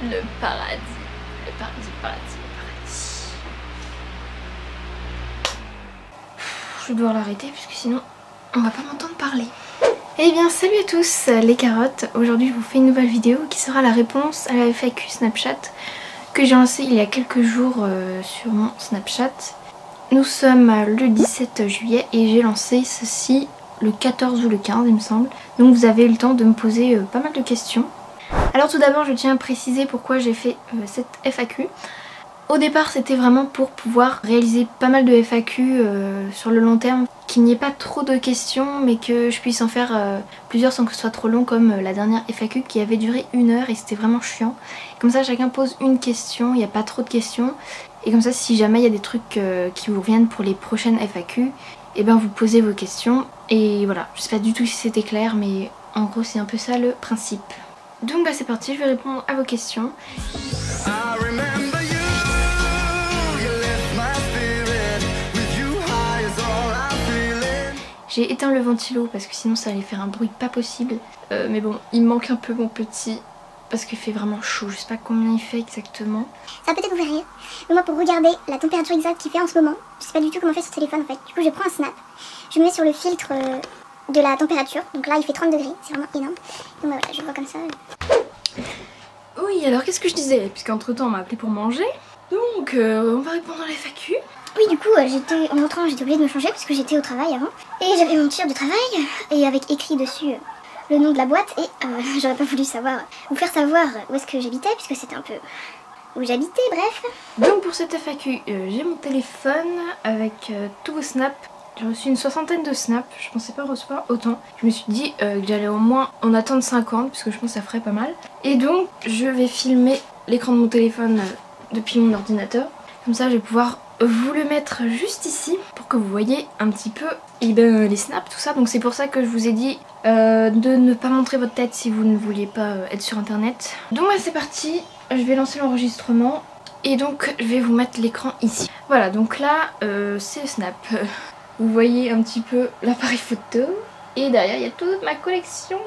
Le paradis. Le paradis, le paradis, le paradis. Je dois l'arrêter parce que sinon on va pas m'entendre parler. Eh bien salut à tous les carottes. Aujourd'hui je vous fais une nouvelle vidéo qui sera la réponse à la FAQ Snapchat que j'ai lancée il y a quelques jours sur mon Snapchat. Nous sommes le 17 juillet et j'ai lancé ceci le 14 ou le 15 il me semble. Donc vous avez eu le temps de me poser pas mal de questions. Alors tout d'abord je tiens à préciser pourquoi j'ai fait cette FAQ. Au départ c'était vraiment pour pouvoir réaliser pas mal de FAQ sur le long terme, qu'il n'y ait pas trop de questions mais que je puisse en faire plusieurs sans que ce soit trop long, comme la dernière FAQ qui avait duré 1 heure et c'était vraiment chiant. Comme ça chacun pose une question, il n'y a pas trop de questions et comme ça si jamais il y a des trucs qui vous reviennent pour les prochaines FAQ, et ben vous posez vos questions et voilà. Je sais pas du tout si c'était clair mais en gros c'est un peu ça le principe. Donc bah c'est parti, je vais répondre à vos questions. J'ai éteint le ventilo parce que sinon ça allait faire un bruit pas possible. Mais bon, il me manque un peu mon petit parce qu'il fait vraiment chaud. Je sais pas combien il fait exactement. Ça va peut-être vous faire rire. Mais moi pour regarder la température exacte qu'il fait en ce moment, je sais pas du tout comment faire sur téléphone en fait. Du coup je prends un snap, je me mets sur le filtre de la température. Donc là il fait 30 degrés, c'est vraiment énorme. Donc bah, voilà, je le vois comme ça. Oui, alors qu'est-ce que je disais? Puisqu'entre temps on m'a appelé pour manger. Donc on va répondre à la FAQ. Oui, du coup, en rentrant, j'étais obligée de me changer parce que j'étais au travail avant. Et j'avais mon t-shirt de travail et avec écrit dessus le nom de la boîte. Et j'aurais pas voulu vous faire savoir où est-ce que j'habitais puisque c'était un peu où j'habitais, bref. Donc pour cette FAQ, j'ai mon téléphone avec tous vos snaps. J'ai reçu une 60aine de snaps, je pensais pas recevoir autant. Je me suis dit que j'allais au moins en attendre 50 puisque je pense que ça ferait pas mal. Et donc je vais filmer l'écran de mon téléphone depuis mon ordinateur. Comme ça je vais pouvoir vous le mettre juste ici pour que vous voyez un petit peu les snaps, tout ça. Donc c'est pour ça que je vous ai dit de ne pas montrer votre tête si vous ne vouliez pas être sur internet. Donc bah, c'est parti, je vais lancer l'enregistrement et donc je vais vous mettre l'écran ici. Voilà, donc là c'est le snap. Vous voyez un petit peu l'appareil photo et derrière il y a toute ma collection.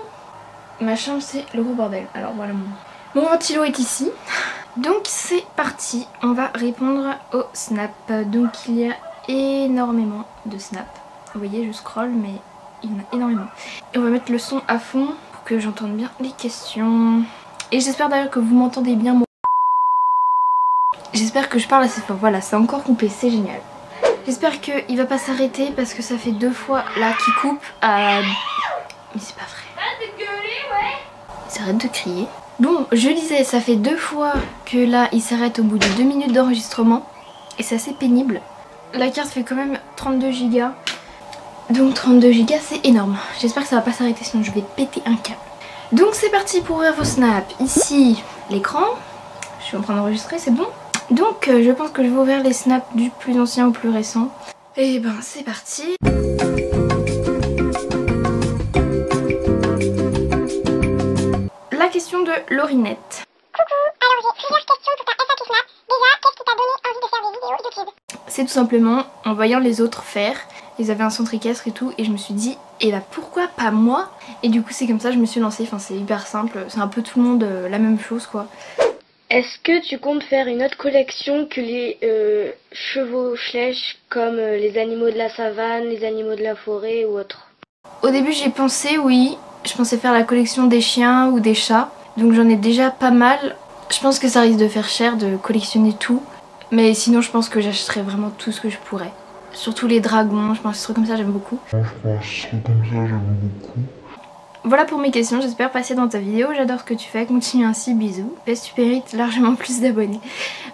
Ma chambre c'est le gros bordel. Alors voilà, mon ventilo est ici. Donc c'est parti, on va répondre au snap. Donc il y a énormément de snaps. Vous voyez, je scrolle mais il y en a énormément. Et on va mettre le son à fond pour que j'entende bien les questions. Et j'espère d'ailleurs que vous m'entendez bien. J'espère que je parle assez fort. Voilà, c'est encore coupé, c'est génial. J'espère qu'il va pas s'arrêter parce que ça fait 2 fois là qu'il coupe à... Mais c'est pas vrai. Arrête de gueuler, ouais. Il s'arrête de crier. Bon, je disais, ça fait 2 fois que là il s'arrête au bout de 2 minutes d'enregistrement et c'est assez pénible. La carte fait quand même 32 Go. Donc 32 Go c'est énorme. J'espère que ça va pas s'arrêter sinon je vais péter un câble. Donc c'est parti pour ouvrir vos snaps. Ici l'écran. Je suis en train d'enregistrer, c'est bon. Donc je pense que je vais ouvrir les snaps du plus ancien au plus récent. Et ben c'est parti. La question de Laurinette. Coucou, alors j'ai plusieurs questions pour ta FAQ Snap. Déjà, qu'est-ce qui t'a donné envie de faire des vidéos YouTube? C'est tout simplement en voyant les autres faire. Ils avaient un centre équestre et tout et je me suis dit, et bah pourquoi pas moi? Et du coup c'est comme ça je me suis lancée, enfin c'est hyper simple, c'est un peu tout le monde la même chose quoi. Est-ce que tu comptes faire une autre collection que les chevauchèches comme les animaux de la savane, les animaux de la forêt ou autres? Au début j'y ai pensé, oui. Je pensais faire la collection des chiens ou des chats. Donc j'en ai déjà pas mal. Je pense que ça risque de faire cher de collectionner tout. Mais sinon je pense que j'achèterais vraiment tout ce que je pourrais. Surtout les dragons, je pense que ce truc comme ça j'aime beaucoup. Voilà pour mes questions, j'espère passer dans ta vidéo. J'adore ce que tu fais, continue ainsi, bisous. Parce que tu mérites largement plus d'abonnés.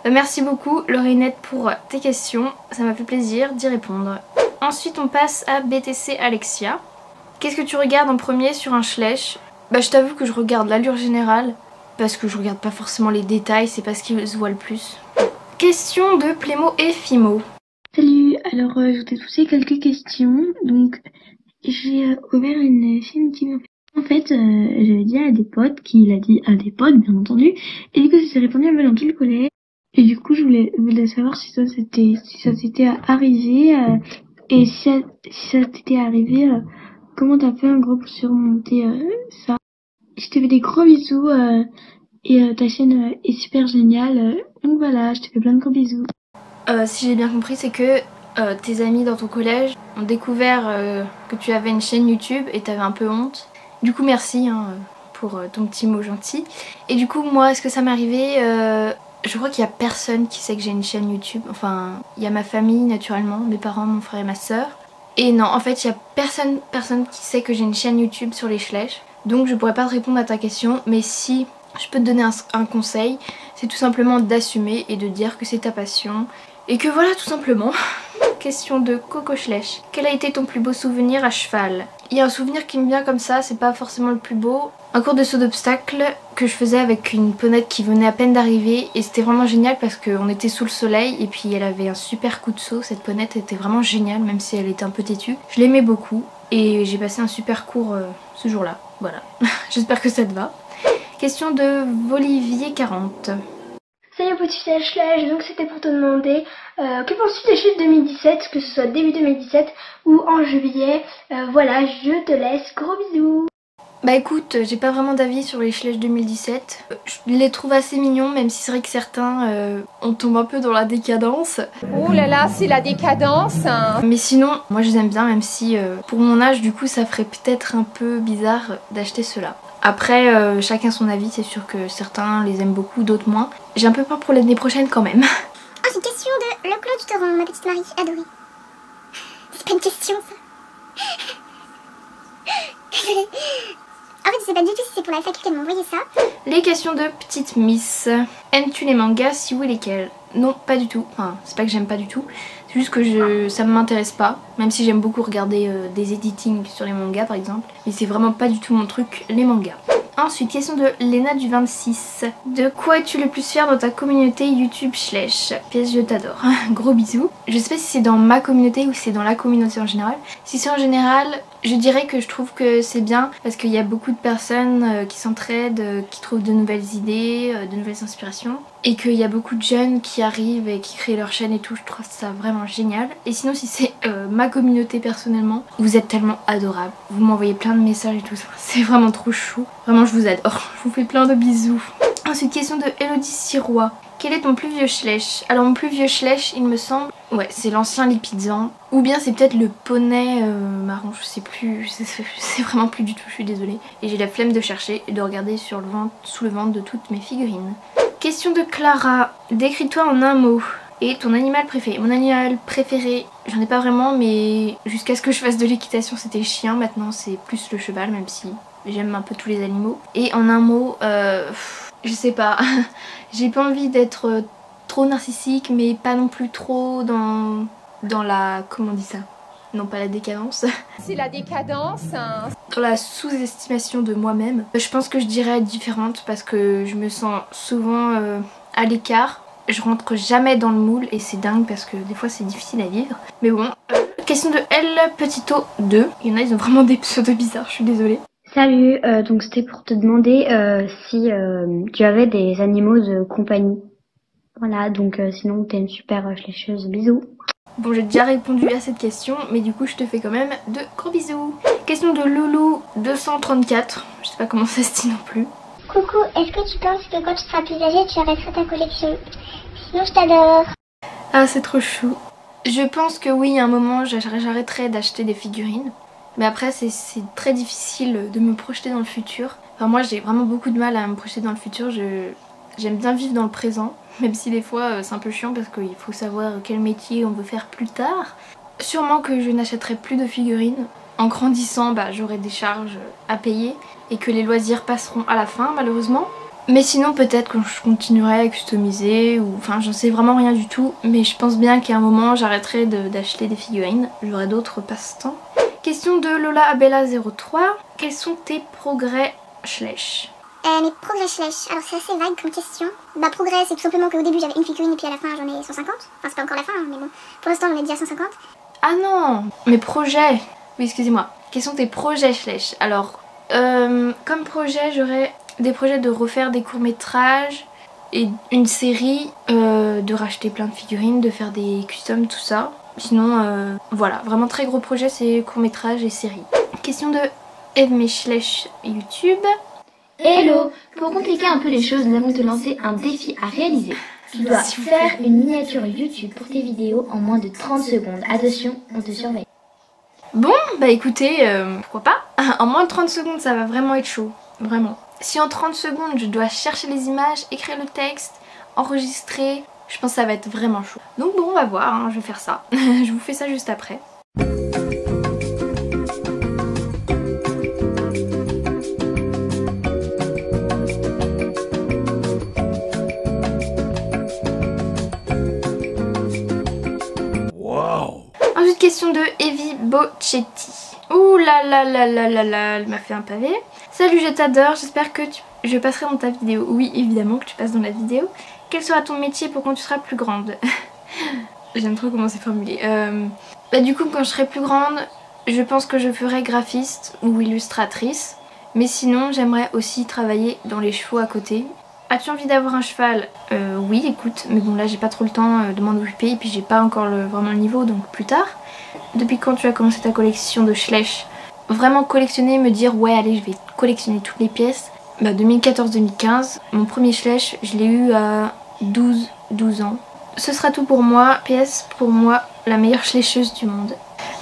Merci beaucoup Laurinette pour tes questions, ça m'a fait plaisir d'y répondre. Ensuite on passe à BTC Alexia. Qu'est-ce que tu regardes en premier sur un schleich? Bah je t'avoue que je regarde l'allure générale. Parce que je regarde pas forcément les détails, c'est pas ce qui se voit le plus. Question de Plémo et Fimo. Salut, alors je voudrais te poser quelques questions. Donc j'ai ouvert une chaîne YouTube. En fait, j'avais dit à des potes, qui l'a dit à des potes bien entendu, et du coup ça s'est répandu un peu dans tout le collège. Et du coup je voulais savoir si ça s'était arrivé, et si ça t'était arrivé, comment t'as fait en gros pour surmonter ça. Je te fais des gros bisous, et ta chaîne est super géniale. Donc voilà, je te fais plein de gros bisous. Si j'ai bien compris, c'est que tes amis dans ton collège ont découvert que tu avais une chaîne YouTube et t'avais un peu honte. Du coup merci pour ton petit mot gentil. Et du coup moi, est-ce que ça m'est arrivé je crois qu'il y a personne qui sait que j'ai une chaîne YouTube. Enfin, il y a ma famille naturellement, mes parents, mon frère et ma soeur. Et non, en fait, il y a personne qui sait que j'ai une chaîne YouTube sur les Schleich. Donc je pourrais pas te répondre à ta question, mais si je peux te donner un conseil, c'est tout simplement d'assumer et de dire que c'est ta passion. Et que voilà, tout simplement. Question de Coco Schleich. Quel a été ton plus beau souvenir à cheval? Il y a un souvenir qui me vient comme ça, c'est pas forcément le plus beau. Un cours de saut d'obstacle que je faisais avec une ponette qui venait à peine d'arriver. Et c'était vraiment génial parce qu'on était sous le soleil et puis elle avait un super coup de saut. Cette ponette était vraiment géniale, même si elle était un peu têtue. Je l'aimais beaucoup et j'ai passé un super cours ce jour-là. Voilà, j'espère que ça te va. Question de Volivier 40. Salut petit Schleich, donc c'était pour te demander que penses-tu des chiffres 2017, que ce soit début 2017 ou en juillet. Voilà, je te laisse, gros bisous. Bah écoute, j'ai pas vraiment d'avis sur les Schleich 2017. Je les trouve assez mignons, même si c'est vrai que certains on tombe un peu dans la décadence. Oh là là, c'est la décadence hein. Mais sinon, moi je les aime bien, même si pour mon âge du coup ça ferait peut-être un peu bizarre d'acheter ceux-là. Après, chacun son avis, c'est sûr que certains les aiment beaucoup, d'autres moins. J'ai un peu peur pour l'année prochaine quand même. Oh, c'est une question de Le Clos du Torrent, ma petite Marie, adorée. C'est pas une question ça. Désolée. En fait, je sais pas du tout si c'est pour la faculté de m'envoyer ça. Les questions de Petite Miss. Aimes-tu les mangas? Si oui, lesquels? Non, pas du tout. Enfin, c'est pas que j'aime pas du tout. C'est juste que ça ne m'intéresse pas. Même si j'aime beaucoup regarder des editings sur les mangas par exemple. Mais c'est vraiment pas du tout mon truc, les mangas. Ensuite, question de Léna du 26. De quoi es-tu le plus fier dans ta communauté YouTube Schleich? PS, je t'adore. Gros bisous. Je sais pas si c'est dans ma communauté ou si c'est dans la communauté en général. Si c'est en général, je dirais que je trouve que c'est bien parce qu'il y a beaucoup de personnes qui s'entraident, qui trouvent de nouvelles idées, de nouvelles inspirations. Et qu'il y a beaucoup de jeunes qui arrivent et qui créent leur chaîne et tout, je trouve ça vraiment génial. Et sinon si c'est ma communauté personnellement, vous êtes tellement adorables. Vous m'envoyez plein de messages et tout ça, c'est vraiment trop chou. Vraiment je vous adore, je vous fais plein de bisous. Ensuite question de Elodie Sirois. Quel est ton plus vieux Schleich? Alors mon plus vieux Schleich il me semble, ouais c'est l'ancien Lipizan. Ou bien c'est peut-être le poney marron, je sais plus, je sais vraiment plus du tout, je suis désolée. Et j'ai la flemme de chercher et de regarder sur le ventre, sous le ventre de toutes mes figurines. Question de Clara, décris-toi en un mot. Et ton animal préféré? Mon animal préféré, j'en ai pas vraiment, mais jusqu'à ce que je fasse de l'équitation c'était le chien. Maintenant c'est plus le cheval, même si j'aime un peu tous les animaux. Et en un mot, je sais pas, j'ai pas envie d'être trop narcissique, mais pas non plus trop dans la... comment on dit ça? Non, pas la décadence. C'est la décadence hein. Dans la sous-estimation de moi-même. Je pense que je dirais être différente parce que je me sens souvent à l'écart. Je rentre jamais dans le moule et c'est dingue parce que des fois c'est difficile à vivre. Mais bon, question de L petit O 2. Il y en a, ils ont vraiment des pseudos bizarres, je suis désolée. Salut, donc c'était pour te demander si tu avais des animaux de compagnie. Voilà, donc sinon t'es une super schleicheuse, bisous. Bon, j'ai déjà répondu à cette question, mais du coup je te fais quand même de gros bisous. Question de Loulou 234, je sais pas comment ça se dit non plus. Coucou, est-ce que tu penses que quand tu seras plus âgée, tu arrêteras ta collection? Sinon, je t'adore. Ah, c'est trop chou. Je pense que oui, à un moment j'arrêterai d'acheter des figurines. Mais après c'est très difficile de me projeter dans le futur. Enfin moi j'ai vraiment beaucoup de mal à me projeter dans le futur. J'aime bien vivre dans le présent. Même si des fois c'est un peu chiant parce qu'il faut savoir quel métier on veut faire plus tard. Sûrement que je n'achèterai plus de figurines. En grandissant, j'aurai des charges à payer et que les loisirs passeront à la fin malheureusement. Mais sinon peut-être que je continuerai à customiser ou... Enfin j'en sais vraiment rien du tout. Mais je pense bien qu'à un moment j'arrêterai d'acheter des figurines. J'aurai d'autres passe-temps. Question de Lola Abella 03. Quels sont tes progrès Schleich? Mes progrès Schleich, alors c'est assez vague comme question. Progrès c'est tout simplement qu'au début j'avais une figurine et puis à la fin j'en ai 150. Enfin c'est pas encore la fin mais bon, pour l'instant on est déjà à 150. Ah non, mes projets. Oui excusez-moi, quels sont tes projets Schleich? Alors comme projet j'aurais des projets de refaire des courts-métrages et une série, de racheter plein de figurines, de faire des customs, tout ça. Sinon voilà, vraiment très gros projet c'est courts-métrages et séries. Question de Eve Schleich YouTube. Hello! Pour compliquer un peu les choses, nous allons te lancer un défi à réaliser. Tu dois faire une miniature YouTube pour tes vidéos en moins de 30 secondes. Attention, on te surveille. Bon, bah écoutez, pourquoi pas? En moins de 30 secondes, ça va vraiment être chaud. Vraiment. Si en 30 secondes, je dois chercher les images, écrire le texte, enregistrer, je pense que ça va être vraiment chaud. Donc bon, on va voir, hein, je vais faire ça. Je vous fais ça juste après. Ensuite, question de Evie Bocetti. Ouh là là là là là là, elle m'a fait un pavé. Salut, je t'adore, j'espère que je passerai dans ta vidéo. Oui, évidemment que tu passes dans la vidéo. Quel sera ton métier pour quand tu seras plus grande? J'aime trop comment c'est formulé. Du coup, quand je serai plus grande, je pense que je ferai graphiste ou illustratrice. Mais sinon, j'aimerais aussi travailler dans les chevaux à côté. As-tu envie d'avoir un cheval? Oui, écoute, mais bon là j'ai pas trop le temps de m'en occuper et puis j'ai pas encore vraiment le niveau, donc plus tard. Depuis quand tu as commencé ta collection de Schleich? Vraiment collectionner, me dire ouais allez je vais collectionner toutes les pièces. 2014-2015, mon premier Schleich je l'ai eu à 12 ans. Ce sera tout pour moi, PS pour moi la meilleure schleicheuse du monde.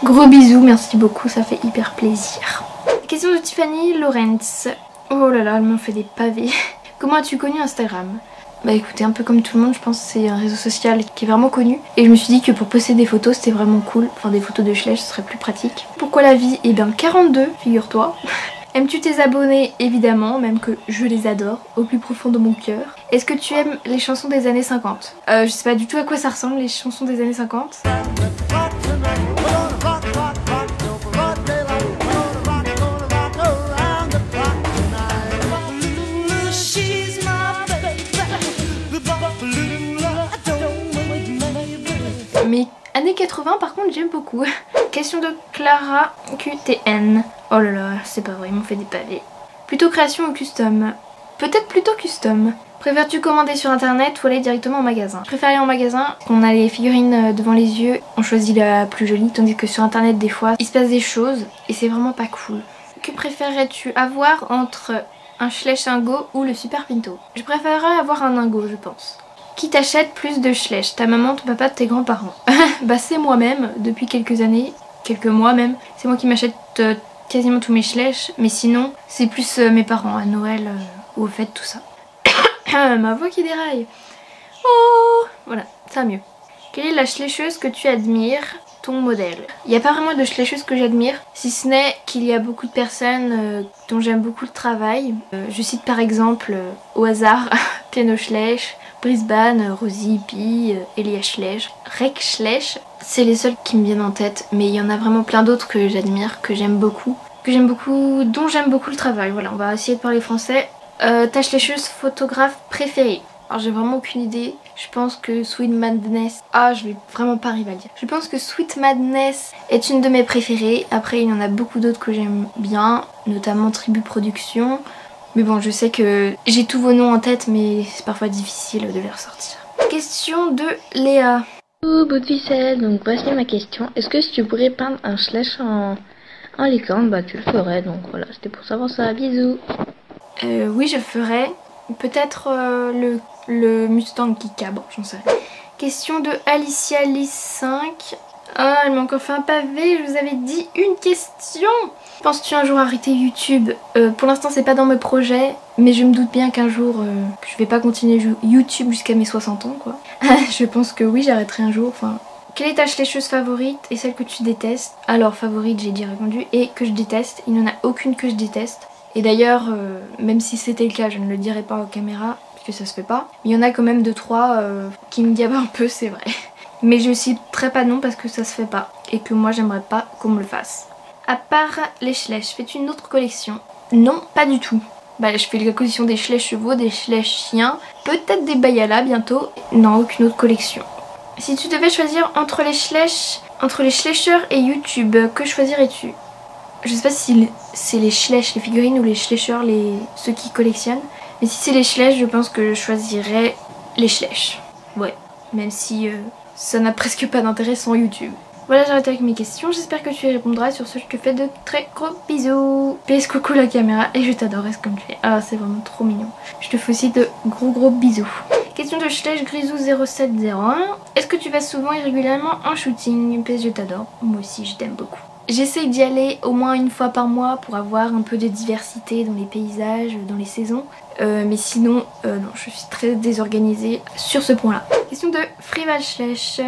Gros bisous, merci beaucoup, ça fait hyper plaisir. Question de Tiffany Lorenz. Oh là là, elle m'en fait des pavés. Comment as-tu connu Instagram? Bah écoutez, un peu comme tout le monde, je pense que c'est un réseau social qui est vraiment connu. Et je me suis dit que pour poster des photos, c'était vraiment cool. Enfin des photos de Schleich, ce serait plus pratique. Pourquoi la vie? Eh bien 42, figure-toi. Aimes-tu tes abonnés? Évidemment, même que je les adore, au plus profond de mon cœur. Est-ce que tu aimes les chansons des années 50? Je sais pas du tout à quoi ça ressemble les chansons des années 50. Mais années 80 par contre j'aime beaucoup. Question de Clara QTN. Oh là là, c'est pas vrai, ils m'ont fait des pavés. Plutôt création ou custom? Peut-être plutôt custom. Préfères-tu commander sur internet ou aller directement au magasin? Je préfère aller en magasin, on a les figurines devant les yeux, on choisit la plus jolie, tandis que sur internet des fois il se passe des choses et c'est vraiment pas cool. Que préférerais-tu avoir entre un Schleich Ingo ou le Super Pinto? Je préférerais avoir un Ingo je pense. Qui t'achète plus de Schleich? Ta maman, ton papa, tes grands-parents? Bah c'est moi-même, depuis quelques années, quelques mois même. C'est moi qui m'achète quasiment tous mes Schleich, mais sinon c'est plus mes parents à Noël ou aux fêtes, tout ça. Ma voix qui déraille. Oh, voilà, ça va mieux. Quelle est la schleicheuse que tu admires? Ton modèle? Il n'y a pas vraiment de schleicheuse que j'admire, si ce n'est qu'il y a beaucoup de personnes dont j'aime beaucoup le travail. Je cite par exemple au hasard Piano Schleich, Brisbane, Rosie Hippie, Elia Schleich, Rek Schleich. C'est les seuls qui me viennent en tête, mais il y en a vraiment plein d'autres que j'admire, que j'aime beaucoup, dont j'aime beaucoup le travail. Voilà, on va essayer de parler français. Ta schleicheuse photographe préférée? Alors j'ai vraiment aucune idée. Je pense que Sweet Madness... Ah, je vais vraiment pas arriver à le dire. Je pense que Sweet Madness est une de mes préférées. Après, il y en a beaucoup d'autres que j'aime bien, notamment Tribu Production. Mais bon, je sais que j'ai tous vos noms en tête, mais c'est parfois difficile de les ressortir. Question de Léa. Coucou, bout de ficelle, donc voici ma question. Est-ce que si tu pourrais peindre un Schleich en licorne, bah tu le ferais. Donc voilà, c'était pour savoir ça. Bisous. Oui, je le ferais. Peut-être le Mustang qui cabre, j'en sais rien. Question de Alicia Lis 5. Ah, elle m'a encore fait un pavé, je vous avais dit une question. Penses-tu un jour arrêter YouTube? Pour l'instant c'est pas dans mes projets, mais je me doute bien qu'un jour je vais pas continuer YouTube jusqu'à mes 60 ans quoi. Je pense que oui, j'arrêterai un jour. Enfin, quelle est ta schleicheuse favorite et celle que tu détestes? Alors favorite j'ai déjà répondu, et que je déteste, il n'y en a aucune que je déteste. Et d'ailleurs, même si c'était le cas, je ne le dirai pas aux caméras, parce que ça se fait pas. Il y en a quand même 2-3 qui me gavent un peu, c'est vrai. Mais je citerai pas de nom parce que ça se fait pas, et que moi j'aimerais pas qu'on me le fasse. À part les Schleich, fais-tu une autre collection? Non, pas du tout. Bah je fais la collection des Schleich chevaux, des Schleich chiens, peut-être des Bayala bientôt. Non, aucune autre collection. Si tu devais choisir entre les Schleichers et YouTube, que choisirais-tu? Je sais pas si c'est les Schleich, les figurines, ou les Schleichers, ceux qui collectionnent. Mais si c'est les Schleich, je pense que je choisirais les Schleich. Ouais, même si ça n'a presque pas d'intérêt sans YouTube. Voilà, j'arrête avec mes questions. J'espère que tu y répondras. Sur ce, je te fais de très gros bisous. PS coucou la caméra et je t'adore, reste comme tu es. Ah, c'est vraiment trop mignon. Je te fais aussi de gros bisous. Question de Schleich Grisou 0701. Est-ce que tu vas souvent et régulièrement en shooting? PS, je t'adore. Moi aussi, je t'aime beaucoup. J'essaye d'y aller au moins une fois par mois pour avoir un peu de diversité dans les paysages, dans les saisons. Mais sinon, non, je suis très désorganisée sur ce point-là. Question de Frival Schleich.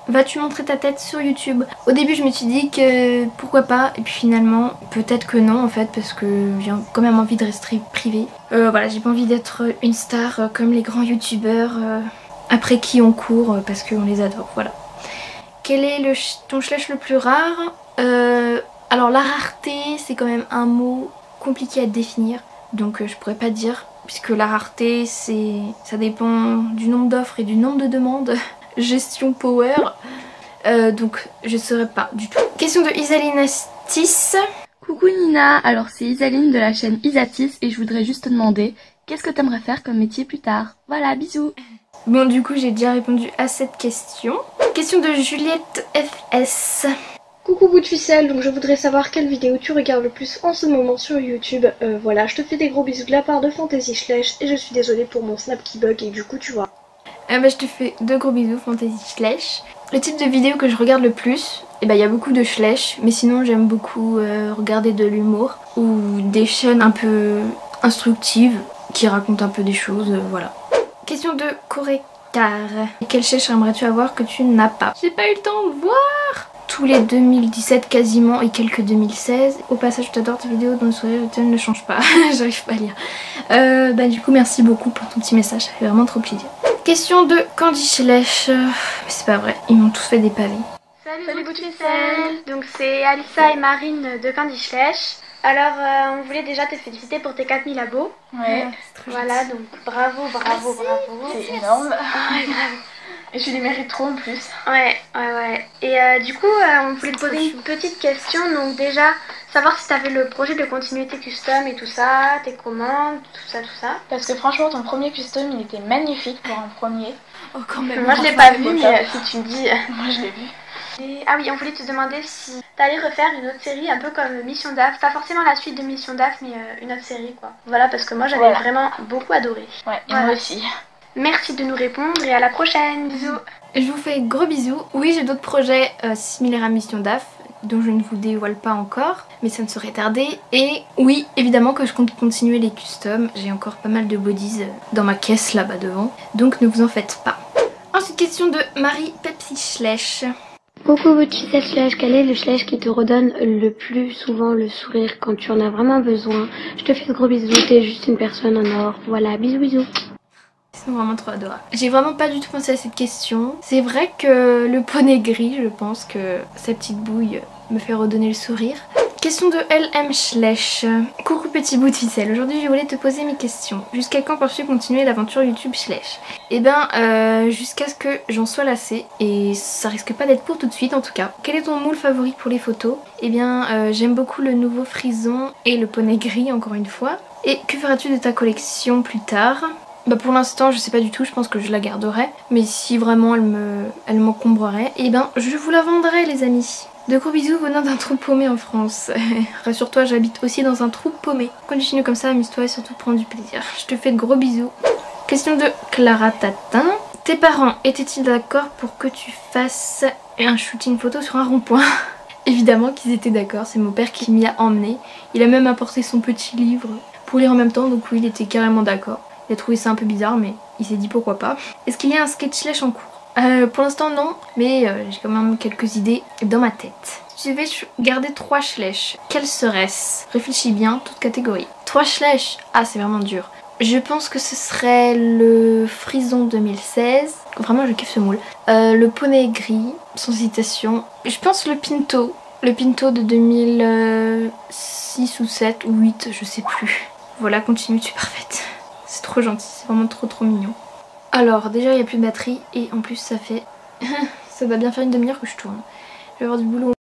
Vas-tu montrer ta tête sur YouTube? Au début je me suis dit que pourquoi pas, et puis finalement peut-être que non en fait, parce que j'ai quand même envie de rester privée. Voilà, j'ai pas envie d'être une star comme les grands youtubeurs après qui on court parce qu'on les adore, voilà. Quel est ton Schleich le plus rare? Alors la rareté c'est quand même un mot compliqué à définir, donc je pourrais pas dire, puisque la rareté ça dépend du nombre d'offres et du nombre de demandes. Gestion power, donc je saurais pas du tout. Question de Isaline Astis. Coucou Nina, alors c'est Isaline de la chaîne Isatis et je voudrais juste te demander qu'est-ce que t'aimerais faire comme métier plus tard? Voilà, bisous. Bon, du coup j'ai déjà répondu à cette question. Question de Juliette FS. Coucou bout de ficelle, donc je voudrais savoir quelle vidéo tu regardes le plus en ce moment sur YouTube. Voilà, je te fais des gros bisous de la part de Fantasy Schleich et je suis désolée pour mon snap qui bug et du coup tu vois. Bah, je te fais de gros bisous Fantasy Schleich. Le type de vidéo que je regarde le plus, et bah il y a beaucoup de Schleich, mais sinon j'aime beaucoup regarder de l'humour ou des chaînes un peu instructives qui racontent un peu des choses, voilà. Question de Correctar. Quel Schleich aimerais-tu avoir que tu n'as pas? J'ai pas eu le temps de voir tous les 2017 quasiment et quelques 2016. Au passage, je t'adore tes vidéos dont le sourire ne change pas. J'arrive pas à lire. Bah du coup merci beaucoup pour ton petit message, ça fait vraiment trop plaisir. Question de Candy Schleich. C'est pas vrai, ils m'ont tous fait des pavés. Salut bout de ficelle. Donc c'est Alissa et Marine de Candy Schleich. Alors on voulait déjà te féliciter pour tes 4000 abos. Ouais, c'est très voilà, donc bravo. C'est énorme. Ouais, grave. Et tu les mérites trop en plus. Ouais. Et du coup, on voulait te poser une petite question. Donc déjà, savoir si t'avais le projet de continuité custom et tout ça, tes commandes, tout ça. Parce que franchement, ton premier custom, il était magnifique pour un premier. Oh quand même. Moi je l'ai pas vu, mais si tu me dis... Moi je l'ai vu. Et, ah oui, on voulait te demander si t'allais refaire une autre série un peu comme Mission DAF. Pas forcément la suite de Mission DAF, mais une autre série quoi. Voilà, parce que moi j'avais vraiment beaucoup adoré. Ouais, et moi aussi. Merci de nous répondre et à la prochaine. Bisous. Je vous fais gros bisous. Oui, j'ai d'autres projets similaires à Mission DAF dont je ne vous dévoile pas encore, mais ça ne saurait tarder. Et oui, évidemment que je compte continuer les customs. J'ai encore pas mal de bodies dans ma caisse là-bas devant, donc ne vous en faites pas. Ensuite, question de Marie Pepsi Schleich. Coucou votre ficelle Schleich, quel est le Schleich qui te redonne le plus souvent le sourire quand tu en as vraiment besoin? Je te fais de gros bisous, t'es juste une personne en or. Voilà, bisous. Ils sont vraiment trop adorables. J'ai vraiment pas du tout pensé à cette question. C'est vrai que le poney gris, je pense que sa petite bouille me fait redonner le sourire. Question de LM Schleich. Coucou petit bout de ficelle, aujourd'hui je voulais te poser mes questions. Jusqu'à quand penses-tu continuer l'aventure YouTube Schleich? Eh ben jusqu'à ce que j'en sois lassée, et ça risque pas d'être pour tout de suite en tout cas. Quel est ton moule favori pour les photos? Eh bien j'aime beaucoup le nouveau frison et le poney gris encore une fois. Et que feras-tu de ta collection plus tard? Bah pour l'instant je sais pas du tout, je pense que je la garderai. Mais si vraiment elle m'encombrerait, eh ben je vous la vendrai les amis. De gros bisous venant d'un trou paumé en France. Rassure-toi, j'habite aussi dans un trou paumé. Continue comme ça, amuse-toi et surtout prends du plaisir. Je te fais de gros bisous. Question de Clara Tatin. Tes parents étaient-ils d'accord pour que tu fasses un shooting photo sur un rond-point? Évidemment qu'ils étaient d'accord, c'est mon père qui m'y a emmené. Il a même apporté son petit livre pour lire en même temps, donc oui, il était carrément d'accord. Il a trouvé ça un peu bizarre, mais il s'est dit pourquoi pas. Est-ce qu'il y a un sketch Schleich en cours? Pour l'instant non, mais j'ai quand même quelques idées dans ma tête. Si tu devais garder 3 Schleich, quels seraient-ce? Réfléchis bien, toute catégorie. 3 Schleich, ah c'est vraiment dur. Je pense que ce serait le frison 2016, vraiment je kiffe ce moule. Le poney gris, sans hésitation. Je pense le pinto de 2006 ou 7 ou 8, je sais plus. Voilà, continue, tu es parfaite. C'est trop gentil, c'est vraiment trop mignon. Alors déjà il n'y a plus de batterie et en plus ça fait... ça va bien faire une demi-heure que je tourne. Je vais avoir du boulot.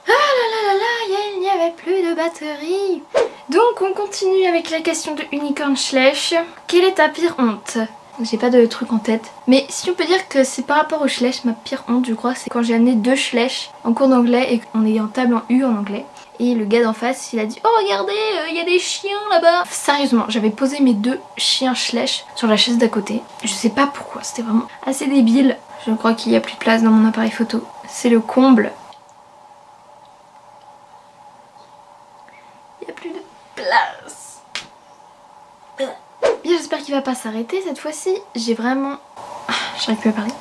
Ah là là, il n'y avait plus de batterie. Donc on continue avec la question de Unicorn Schleich. Quelle est ta pire honte? J'ai pas de truc en tête. Mais si on peut dire que c'est par rapport aux Schlecht, ma pire honte je crois, c'est quand j'ai amené 2 Schlecht en cours d'anglais et qu'on est en table en U en anglais. Et le gars d'en face il a dit oh regardez il y a des chiens là-bas. Sérieusement j'avais posé mes 2 chiens Schlecht sur la chaise d'à côté. Je sais pas pourquoi, c'était vraiment assez débile. Je crois qu'il n'y a plus de place dans mon appareil photo. C'est le comble. Il n'y a plus de place. Bien, j'espère qu'il va pas s'arrêter cette fois-ci. J'ai vraiment... j'arrive plus à parler.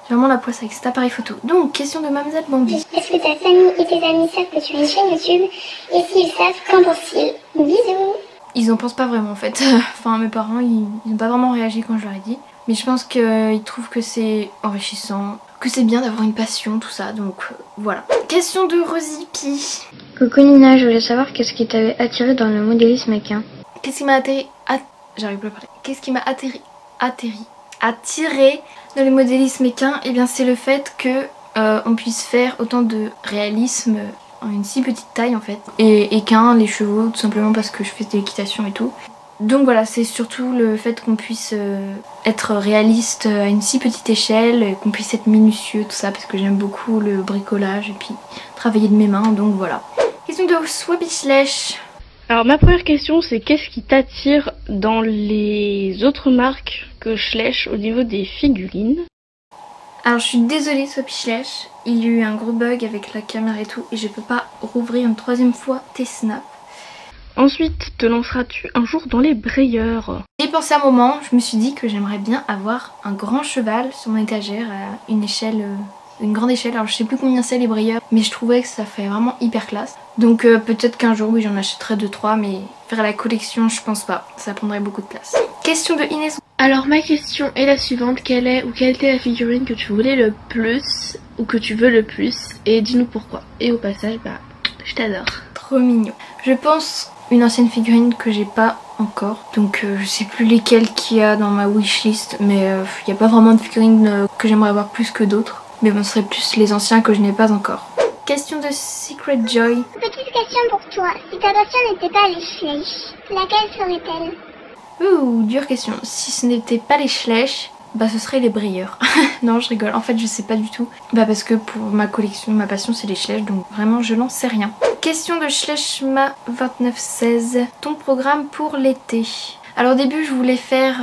J'ai vraiment la poisse avec cet appareil photo. Donc, question de Mademoiselle Bambi. Est-ce que ta famille et tes amis savent que tu as une chaîne YouTube? Et s'ils savent, qu'en pensent-ils? Bisous. Ils en pensent pas vraiment en fait. Enfin, mes parents, ils n'ont pas vraiment réagi quand je leur ai dit. Mais je pense qu'ils trouvent que c'est enrichissant, que c'est bien d'avoir une passion, tout ça. Donc, voilà. Question de Rosipi. Coucou Nina, je voulais savoir qu'est-ce qui t'avait attiré dans le modélisme équin. Qu'est-ce qui m'a atterri... J'arrive plus à parler. Qu'est-ce qui m'a attiré dans le modélisme équin? Eh bien c'est le fait que on puisse faire autant de réalisme en une si petite taille en fait. Et équin, les chevaux, tout simplement parce que je fais de l'équitation et tout. Donc voilà, c'est surtout le fait qu'on puisse être réaliste à une si petite échelle, qu'on puisse être minutieux, tout ça, parce que j'aime beaucoup le bricolage et puis travailler de mes mains, donc voilà. Question de Swappy Schlecht. Alors ma première question c'est qu'est-ce qui t'attire dans les autres marques que Schlecht au niveau des figurines? Alors je suis désolée Swappy Schlecht, il y a eu un gros bug avec la caméra et tout et je peux pas rouvrir une 3e fois tes snaps. Ensuite, te lanceras-tu un jour dans les brayeurs? J'ai pensé un moment, je me suis dit que j'aimerais bien avoir un grand cheval sur mon étagère à une échelle... une grande échelle, alors je sais plus combien c'est les brayeurs, mais je trouvais que ça fait vraiment hyper classe. Donc peut-être qu'un jour oui j'en achèterai 2-3, mais faire la collection je pense pas, ça prendrait beaucoup de place. Question de Inès. Alors ma question est la suivante, quelle est ou quelle était la figurine que tu voulais le plus ou que tu veux le plus, et dis-nous pourquoi. Et au passage bah je t'adore. Trop mignon. Je pense une ancienne figurine que j'ai pas encore, donc je sais plus lesquelles qu'il y a dans ma wishlist, mais il n'y a pas vraiment de figurines que j'aimerais avoir plus que d'autres. Mais bon, ce serait plus les anciens que je n'ai pas encore. Question de Secret Joy. Petite question pour toi. Si ta passion n'était pas les Schlecht, laquelle serait-elle? Ouh, dure question. Si ce n'était pas les Schlecht, bah ce serait les brayeurs. Non, je rigole. En fait, je sais pas du tout. Bah parce que pour ma collection, ma passion c'est les Schlecht, donc vraiment je n'en sais rien. Question de Schlechtma2916. Ton programme pour l'été? Alors au début je voulais faire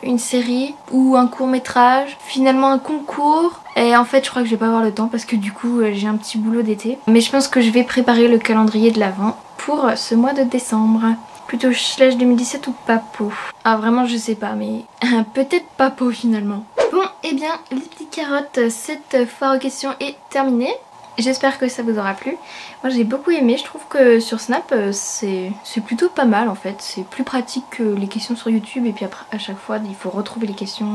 une série ou un court métrage, finalement un concours, et en fait je crois que je vais pas avoir le temps parce que du coup j'ai un petit boulot d'été. Mais je pense que je vais préparer le calendrier de l'Avent pour ce mois de décembre. Plutôt Schlecht 2017 ou Papo? Ah vraiment je sais pas, mais peut-être Papo finalement. Bon et bien les petites carottes, cette foire aux questions est terminée. J'espère que ça vous aura plu. Moi j'ai beaucoup aimé, je trouve que sur Snap c'est plutôt pas mal en fait. C'est plus pratique que les questions sur YouTube et puis après à chaque fois il faut retrouver les questions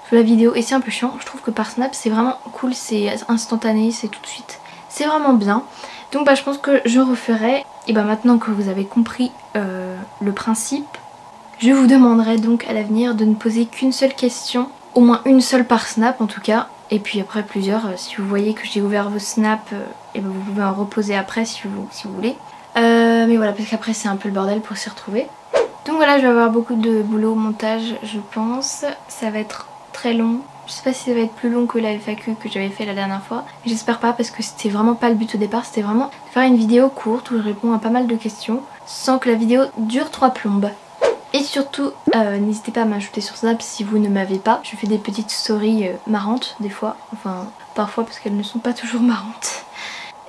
sur la vidéo et c'est un peu chiant. Je trouve que par Snap c'est vraiment cool, c'est instantané, c'est tout de suite. C'est vraiment bien. Donc bah je pense que je referai. Et bah maintenant que vous avez compris le principe, je vous demanderai donc à l'avenir de ne poser qu'une seule question. Au moins une seule par Snap en tout cas. Et puis après plusieurs, si vous voyez que j'ai ouvert vos snaps, et ben vous pouvez en reposer après si vous voulez. Mais voilà, parce qu'après c'est un peu le bordel pour s'y retrouver. Donc voilà, je vais avoir beaucoup de boulot au montage je pense. Ça va être très long. Je sais pas si ça va être plus long que la FAQ que j'avais fait la dernière fois. J'espère pas parce que c'était vraiment pas le but au départ. C'était vraiment de faire une vidéo courte où je réponds à pas mal de questions sans que la vidéo dure 3 plombes. Et surtout, n'hésitez pas à m'ajouter sur Snap si vous ne m'avez pas. Je fais des petites stories marrantes des fois. Enfin, parfois parce qu'elles ne sont pas toujours marrantes.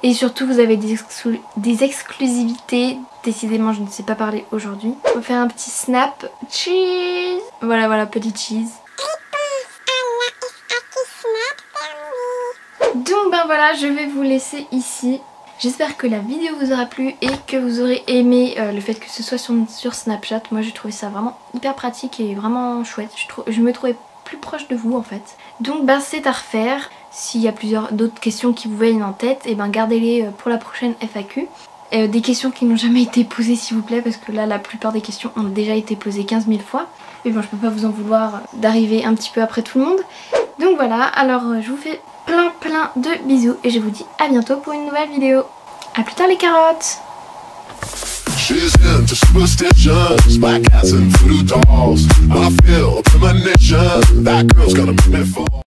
Et surtout, vous avez des exclusivités. Décidément, je ne sais pas parler aujourd'hui. On va faire un petit snap. Cheese! Voilà, voilà, petit cheese. Donc ben voilà, je vais vous laisser ici. J'espère que la vidéo vous aura plu et que vous aurez aimé le fait que ce soit sur Snapchat. Moi j'ai trouvé ça vraiment hyper pratique et vraiment chouette. Je me trouvais plus proche de vous en fait. Donc ben c'est à refaire. S'il y a d'autres questions qui vous viennent en tête, et ben gardez-les pour la prochaine FAQ. Des questions qui n'ont jamais été posées s'il vous plaît, parce que là la plupart des questions ont déjà été posées 15 000 fois. Et bon je peux pas vous en vouloir d'arriver un petit peu après tout le monde. Donc voilà, alors je vous fais plein de bisous et je vous dis à bientôt pour une nouvelle vidéo. A plus tard les carottes! She's into superstitions, black cats and voodoo dolls. I feel a premonition, that girl's gonna make me fall.